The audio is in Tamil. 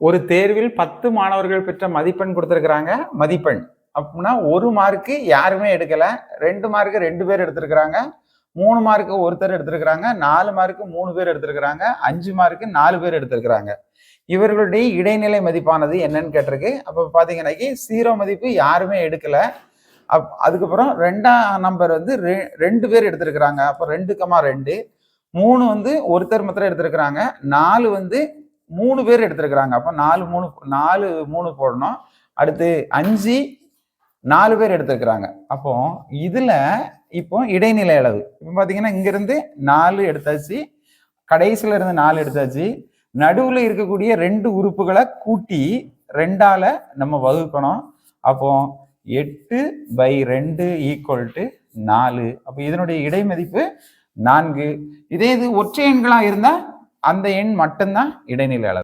ஒரு தேர்வில் 10 மாணவர்கள் பெற்ற மதிப்பெண் கொடுத்திருக்கிறாங்க. மதிப்பெண் அப்படின்னா 1 மார்க்கு யாருமே எடுக்கல, 2 மார்க்கு 2 பேர் எடுத்திருக்கிறாங்க, 3 மார்க்கு ஒருத்தர் எடுத்திருக்கிறாங்க, 4 மார்க்கு 3 பேர் எடுத்திருக்கிறாங்க, 5 மார்க்கு 4 பேர் எடுத்திருக்கிறாங்க. இவர்களுடைய இடைநிலை மதிப்பானது என்னன்னு கேட்டிருக்கு. அப்ப பாத்தீங்கன்னா 0 மதிப்பு யாருமே எடுக்கல. அதுக்கப்புறம் 2ஆம் நம்பர் வந்து 2 பேர் எடுத்திருக்கிறாங்க. அப்ப 2,2, 3 வந்து ஒருத்தர் மாத்திரம் எடுத்திருக்கிறாங்க, 4 வந்து 3 பேர் எடுத்திருக்கிறாங்க. அப்ப 4 3 போடணும். அடுத்து 5 4 பேர் எடுத்திருக்கிறாங்க. அப்போ இதுல இப்போ இடைநிலை அளவு இப்ப பாத்தீங்கன்னா இங்க இருந்து 4 எடுத்தாச்சு, கடைசியில இருந்து 4 எடுத்தாச்சு, நடுவுல இருக்கக்கூடிய 2 உறுப்புகளை கூட்டி 2ஆல நம்ம வகுக்கணும். அப்போ 8/2 = 4. அப்ப இதனுடைய இடைமதிப்பு 4. இதே இது ஒற்றை எண்களா இருந்தா அந்த எண் மட்டும்தான் இடைநிலை அளவு.